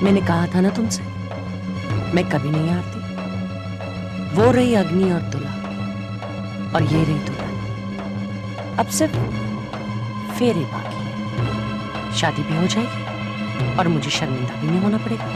मैंने कहा था ना तुमसे, मैं कभी नहीं हारती। वो रही अग्नि और तुला, और ये रही दुल्हन। अब सिर्फ फेरे बाकी है, शादी भी हो जाएगी और मुझे शर्मिंदा भी नहीं होना पड़ेगा।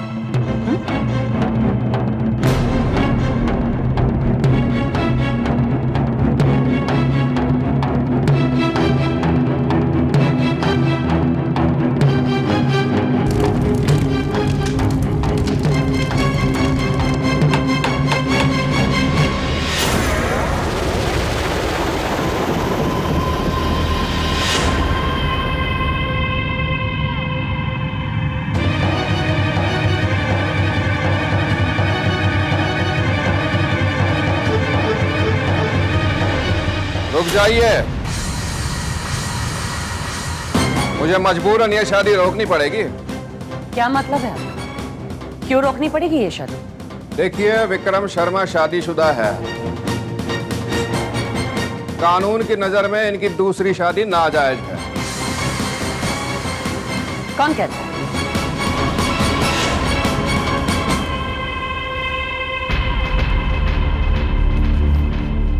रुक जाइए, मुझे मजबूरन ये शादी रोकनी पड़ेगी। क्या मतलब है आपका? क्यों रोकनी पड़ेगी ये शादी? देखिए, विक्रम शर्मा शादीशुदा है। कानून की नजर में इनकी दूसरी शादी नाजायज है। कौन कहता है?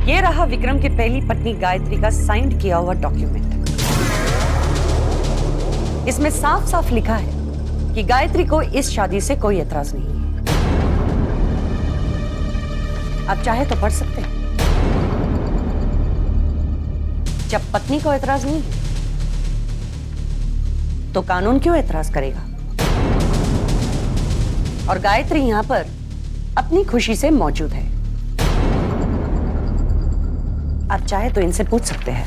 ये रहा विक्रम की पहली पत्नी गायत्री का साइन किया हुआ डॉक्यूमेंट। इसमें साफ साफ लिखा है कि गायत्री को इस शादी से कोई एतराज नहीं है। आप चाहे तो पढ़ सकते हैं। जब पत्नी को एतराज नहीं है तो कानून क्यों एतराज करेगा? और गायत्री यहां पर अपनी खुशी से मौजूद है। आप चाहे तो इनसे पूछ सकते हैं।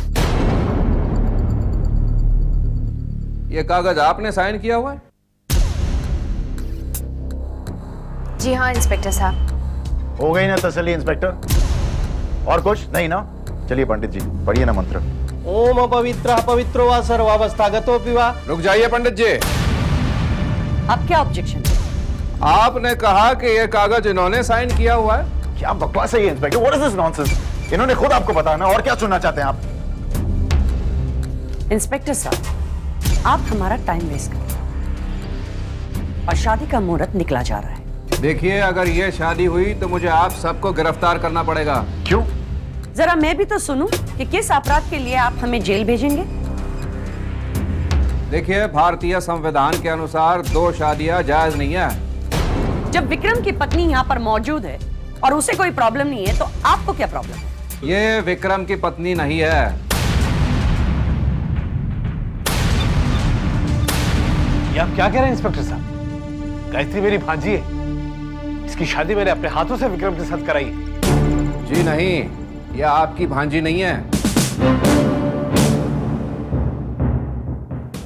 ये कागज आपने साइन किया हुआ है? जी हाँ इंस्पेक्टर साहब। हो गई ना तसल्ली इंस्पेक्टर? और कुछ नहीं ना? चलिए पंडित जी, पढ़िए ना मंत्र। ओम अपवित्रः पवित्रो वा सर्वावस्थागतोऽपि वा। रुक जाइए पंडित जी। अब क्या ऑब्जेक्शन है? आपने कहा कि ये कागज इन्होंने साइन किया हुआ है। क्या बकवास है ये inspector? What is this nonsense? इन्होंने खुद आपको बताना, और क्या सुनना चाहते हैं आप? इंस्पेक्टर साहब, आप हमारा टाइम वेस्ट कर रहे हैं और शादी का मुहूर्त निकला जा रहा है। देखिए, अगर ये शादी हुई तो मुझे आप सबको गिरफ्तार करना पड़ेगा। क्यों? जरा मैं भी तो सुनूं कि किस अपराध के लिए आप हमें जेल भेजेंगे। देखिए, भारतीय संविधान के अनुसार 2 शादियां जायज नहीं है। जब विक्रम की पत्नी यहाँ पर मौजूद है और उसे कोई प्रॉब्लम नहीं है तो आपको क्या प्रॉब्लम है? ये विक्रम की पत्नी नहीं है। ये आप क्या कह रहे हैं इंस्पेक्टर साहब? गायत्री मेरी भांजी है। इसकी शादी मैंने अपने हाथों से विक्रम के साथ कराई। जी नहीं, यह आपकी भांजी नहीं है।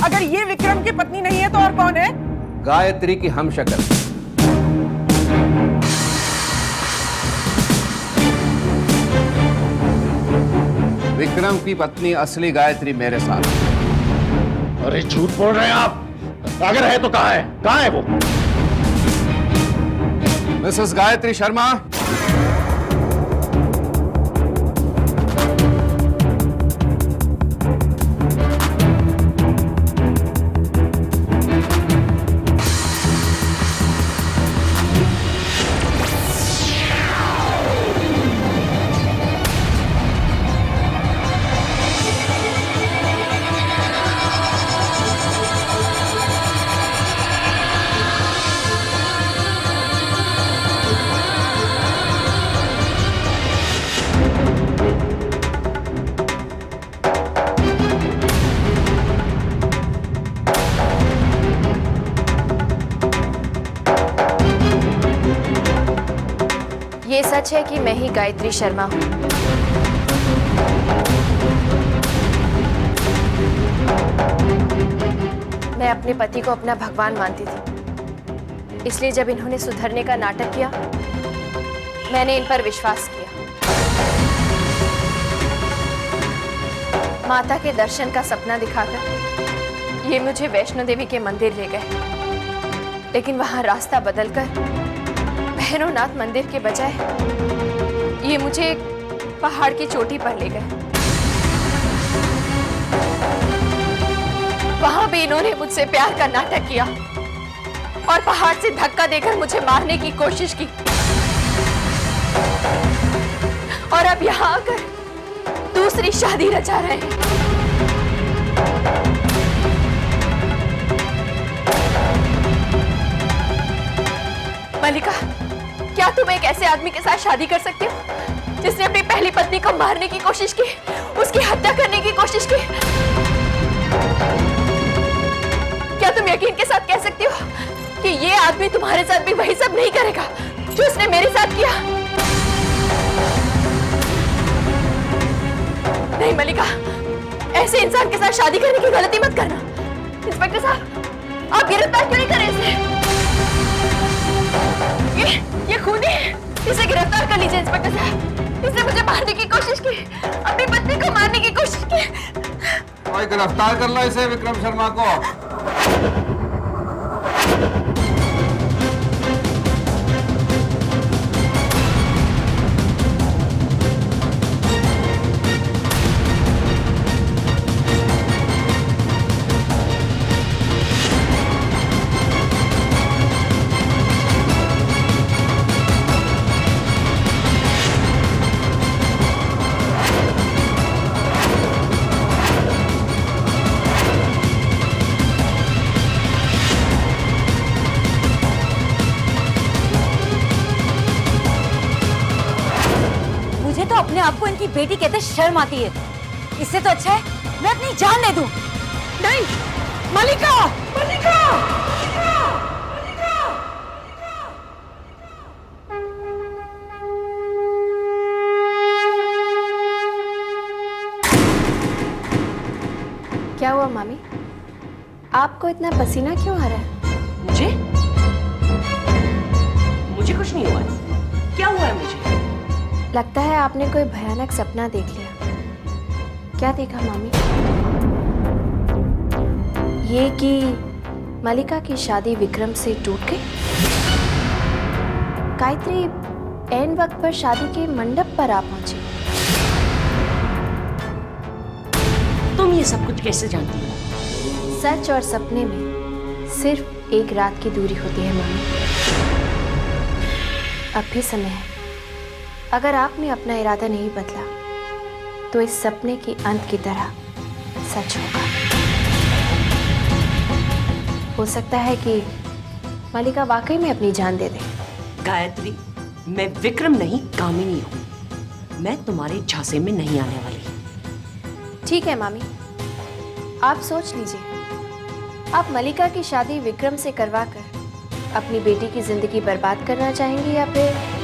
अगर ये विक्रम की पत्नी नहीं है तो और कौन है? गायत्री की हमशक्ल। विक्रम की पत्नी असली गायत्री मेरे साथ। अरे झूठ बोल रहे हैं आप। अगर है तो कहां है? कहां है वो? मिसेस गायत्री शर्मा, ये सच है कि मैं ही गायत्री शर्मा हूँ। मैं अपने पति को अपना भगवान मानती थी, इसलिए जब इन्होंने सुधरने का नाटक किया मैंने इन पर विश्वास किया। माता के दर्शन का सपना दिखाकर ये मुझे वैष्णो देवी के मंदिर ले गए, लेकिन वहां रास्ता बदलकर भैरवनाथ मंदिर के बजाय ये मुझे एक पहाड़ की चोटी पर ले गए। वहां भी इन्होंने मुझसे प्यार का नाटक किया, और पहाड़ से धक्का देकर मुझे मारने की कोशिश की, और अब यहाँ आकर दूसरी शादी रचा रहे हैं। मलिका, क्या तुम एक ऐसे आदमी के साथ शादी कर सकती हो जिसने अपनी पहली पत्नी को मारने की कोशिश की, उसकी हत्या करने की कोशिश की? क्या तुम यकीन के साथ कह सकती हो कि ये आदमी तुम्हारे साथ भी वही सब नहीं करेगा जो उसने मेरे साथ किया? नहीं मलिका, ऐसे इंसान के साथ शादी करने की गलती मत करना। इंस्पेक्टर साहब, आप गिरफ्तार क्यों नहीं करें इसे? ये खूनी है, इसे गिरफ्तार कर लीजिए इंस्पेक्टर साहब। इसने मुझे मारने की कोशिश की, अपनी पत्नी को मारने की कोशिश की। और गिरफ्तार कर लो इसे, विक्रम शर्मा को। अपने आप को इनकी बेटी कहते शर्म आती है। इससे तो अच्छा है मैं अपनी जान दे दूं। नहीं मलिका, मलिका, क्या हुआ मामी? आपको इतना पसीना क्यों आ रहा है? मुझे मुझे कुछ नहीं हुआ। क्या हुआ है मुझे? लगता है आपने कोई भयानक सपना देख लिया। क्या देखा मामी? ये कि मलिका की शादी विक्रम से टूट गई। गायत्री ऐन वक्त पर शादी के मंडप पर आ पहुंची। तुम ये सब कुछ कैसे जानती हो? सच और सपने में सिर्फ एक रात की दूरी होती है मामी। अब भी समय है। अगर आपने अपना इरादा नहीं बदला तो इस सपने के अंत की तरह सच होगा। हो सकता है कि मलिका वाकई में अपनी जान दे दे। गायत्री, मैं विक्रम नहीं कामिनी हूँ। मैं तुम्हारे झांसे में नहीं आने वाली। ठीक है मामी, आप सोच लीजिए। आप मलिका की शादी विक्रम से करवाकर अपनी बेटी की जिंदगी बर्बाद करना चाहेंगी या फिर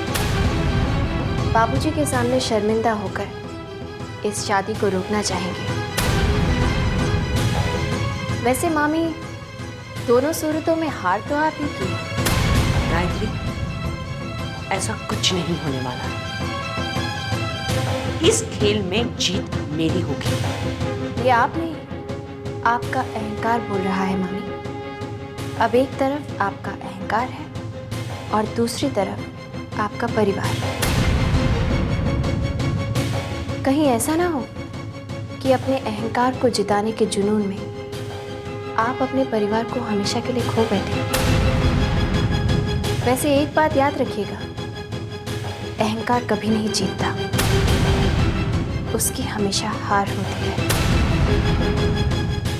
बाबूजी के सामने शर्मिंदा होकर इस शादी को रोकना चाहेंगे? वैसे मामी, दोनों सूरतों में हार तो आप ही की। गायत्री, ऐसा कुछ नहीं होने वाला। इस खेल में जीत मेरी होगी। ये आप नहीं, आपका अहंकार बोल रहा है मामी। अब एक तरफ आपका अहंकार है और दूसरी तरफ आपका परिवार। कहीं ऐसा ना हो कि अपने अहंकार को जिताने के जुनून में आप अपने परिवार को हमेशा के लिए खो बैठे। वैसे एक बात याद रखिएगा, अहंकार कभी नहीं जीतता, उसकी हमेशा हार होती है,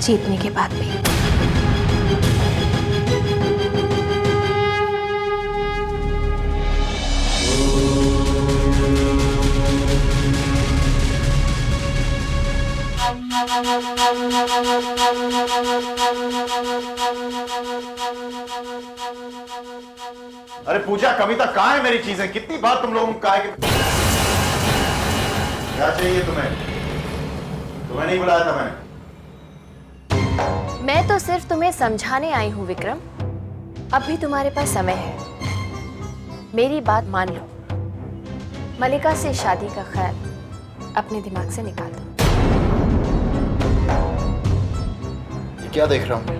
जीतने के बाद भी। अरे पूजा, कविता, कहाँ है मेरी चीजें? कितनी बार तुम लोगों को कहा है कि क्या चाहिए तुम्हें? तुम्हें नहीं बुलाया था मैंने। मैं तो सिर्फ तुम्हें समझाने आई हूं विक्रम। अभी तुम्हारे पास समय है, मेरी बात मान लो। मलिका से शादी का ख्याल अपने दिमाग से निकाल दो। ये क्या देख रहा हूं मैं?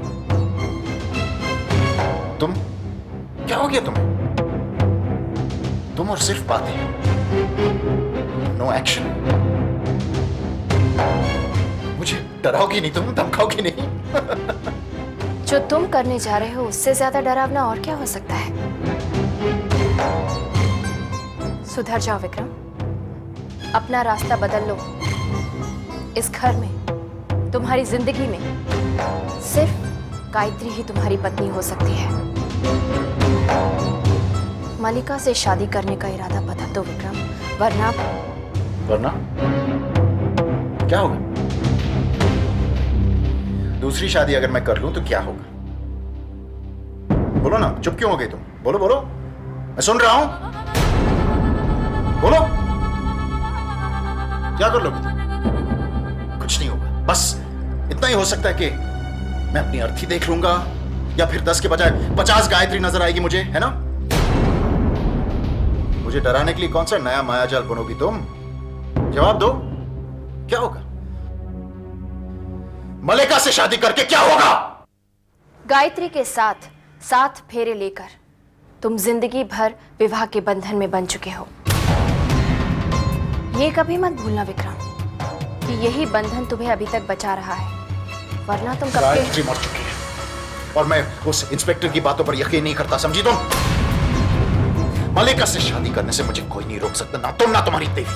तुम क्या हो गया तुम्हें? तुम और सिर्फ बातें, नो एक्शन। मुझे डराओगी नहीं तुम, धमकाओगी नहीं। जो तुम करने जा रहे हो उससे ज्यादा डरावना और क्या हो सकता है? सुधर जाओ विक्रम, अपना रास्ता बदल लो। इस घर में, तुम्हारी जिंदगी में सिर्फ गायत्री ही तुम्हारी पत्नी हो सकती है। मलिका से शादी करने का इरादा बदल दो विक्रम, वरना क्या होगा? दूसरी शादी अगर मैं कर लूं तो क्या होगा? बोलो ना, चुप क्यों हो गई तुम? बोलो बोलो, मैं सुन रहा हूं। बोलो, क्या कर लोगे तुम? कुछ नहीं होगा, बस इतना ही हो सकता है कि मैं अपनी अर्थी देख लूंगा, या फिर 10 के बजाय 50 गायत्री नजर आएगी मुझे, है ना? मुझे डराने के लिए कौन सा नया मायाजाल बनोगी तुम? जवाब दो, क्या होगा? मलिका से शादी करके क्या होगा? गायत्री के साथ 7 फेरे लेकर तुम जिंदगी भर विवाह के बंधन में बन चुके हो। ये कभी मत भूलना विक्रम कि यही बंधन तुम्हें अभी तक बचा रहा है, वरना तुम कब गायत्री मर चुकी है और मैं उस इंस्पेक्टर की बातों पर यकीन नहीं करता, समझी तुम? मलिका से शादी करने से मुझे कोई नहीं रोक सकता, ना तुम ना तुम्हारी देवी।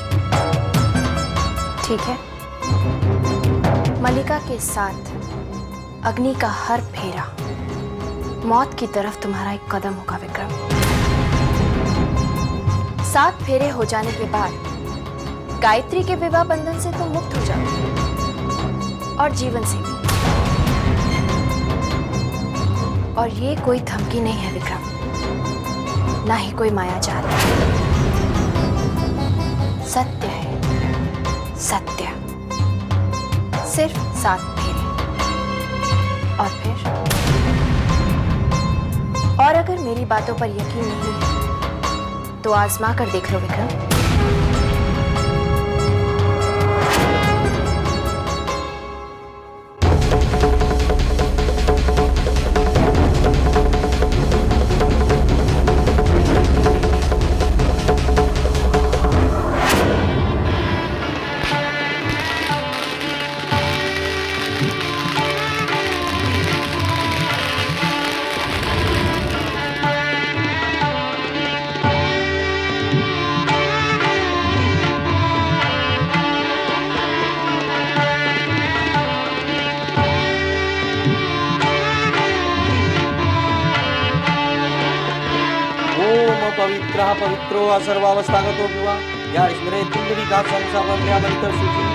ठीक है, मलिका के साथ अग्नि का हर फेरा मौत की तरफ तुम्हारा एक कदम होगा विक्रम। 7 फेरे हो जाने के बाद गायत्री के विवाह बंधन से तुम मुक्त हो जाओ, और जीवन से भी। और ये कोई धमकी नहीं है विक्रम, ना ही कोई मायाजाल। सत्य है, सत्य। सिर्फ 7 फेरे, और फिर? और अगर मेरी बातों पर यकीन नहीं है तो आजमा कर देख लो विक्रम। पवित्रः पवित्रो सर्वावस्थागतो विवा या स्मरे तुंडलिका संसावन्यामंतर सूची।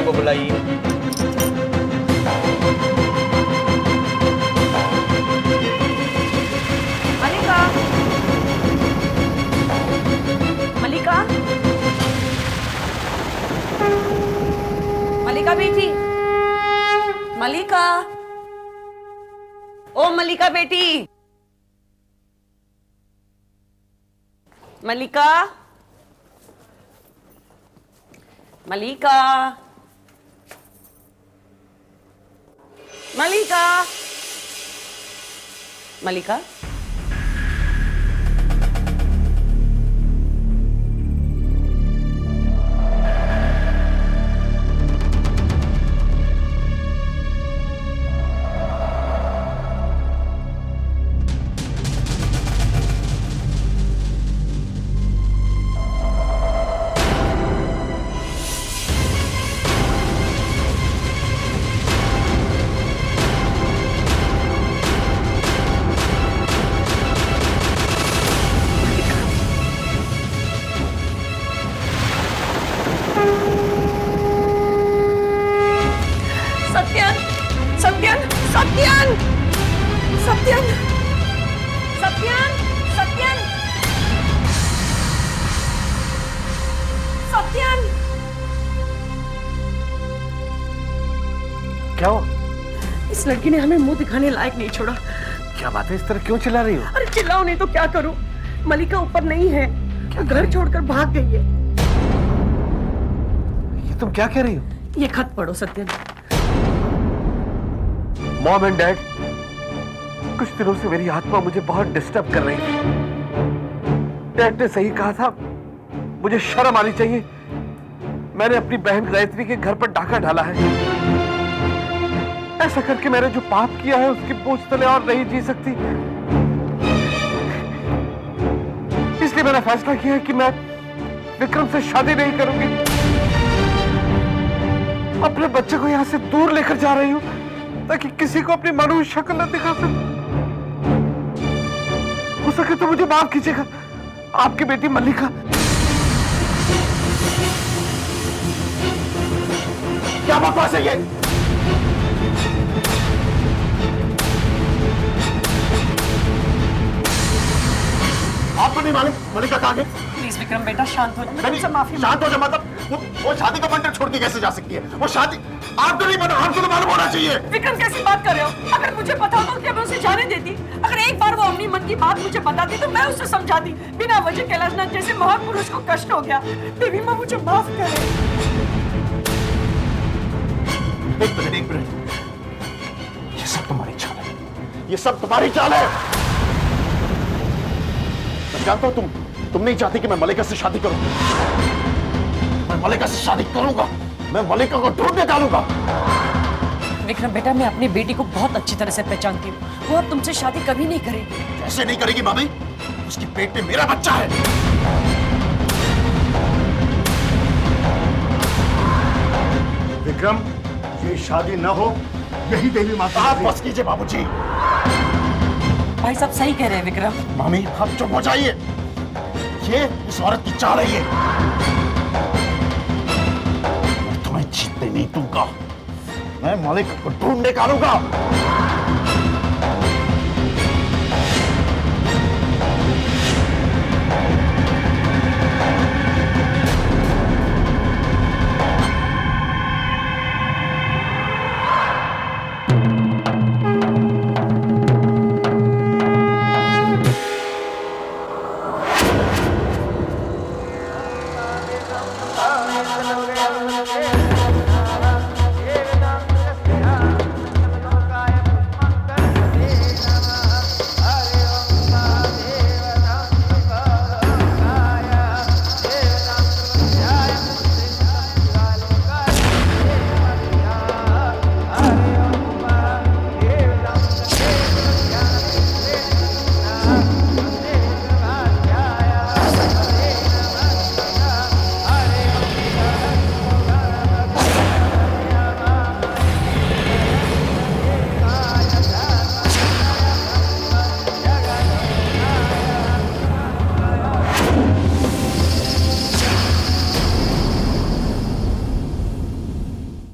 को बुलाइए। मलिका, मलिका, मलिका बेटी, मलिका, ओ मलिका बेटी, मलिका, मलिका, मलिका, मलिका, क्या हुआ? इस लड़की ने हमें मुंह दिखाने लायक नहीं छोड़ा। क्या बात है, इस तरह क्यों चिल्ला रही हो? अरे चिल्लाओ नहीं तो क्या करूं? मलिका ऊपर नहीं है, वो घर छोड़कर भाग गई है। ये तुम क्या कह रही हो? ये खत पढ़ो सत्यन। मॉम एंड डैड, कुछ दिनों से मेरी आत्मा मुझे बहुत डिस्टर्ब कर रही थी। डैड ने सही कहा था, मुझे शर्म आनी चाहिए। मैंने अपनी बहन गायत्री के घर पर डाका डाला है। ऐसा करके मैंने जो पाप किया है उसकी बोझ तले और नहीं जी सकती। इसलिए मैंने फैसला किया है कि मैं विक्रम से शादी नहीं करूंगी। अपने बच्चे को यहां से दूर लेकर जा रही हूं ताकि किसी को अपनी मानव शक्ल न दिखा सकूं। हो सके तो मुझे माफ कीजिएगा, आपकी बेटी मल्लिका। क्या बकवास है ये? आपको नहीं मालूम मलिका कहाँ गई? प्लीज विक्रम बेटा शांत हो जाओ। नहीं, शांत हो जाओ। मतलब वो शादी का बंधन छोड़ के कैसे जा सकती है? वो शादी आपको नहीं पता, आपको तो मालूम होना चाहिए। विक्रम कैसी बात कर रहे हो? अगर मुझे पता होता तो क्या मैं उसे जाने देती? अगर एक बार वो अपनी मन की बात मुझे बताती तो मैं उसे समझाती। बिना वजह कैलाशनाथ जैसे महापुरुष को कष्ट हो गया। देवी माँ मुझे माफ करे। एक मिनट, ये सब तुम्हारी चाल है, ये सब तुम्हारी चाल है। मैं जानता हूं तुम नहीं चाहती कि मैं मलिका से शादी करूं। मैं मलिका से शादी करूंगा, मैं मलिका को ढूंढ निकालूंगा। विक्रम बेटा, मैं अपनी बेटी को बहुत अच्छी तरह से पहचानती हूँ। वो अब तुमसे शादी कभी नहीं करेगी। कैसे नहीं करेगी भाभी? उसकी पेट में मेरा बच्चा है। विक्रम, ये शादी न हो, यही देवी माता। आप बस कीजिए बाबूजी। भाई साहब सही कह रहे हैं विक्रम। मामी आप चुप हो जाइए। ये इस औरत की चाल है। ये मैं तुम्हें जीतने नहीं दूंगा। मैं मलिका को ढूंढ निकालूंगा।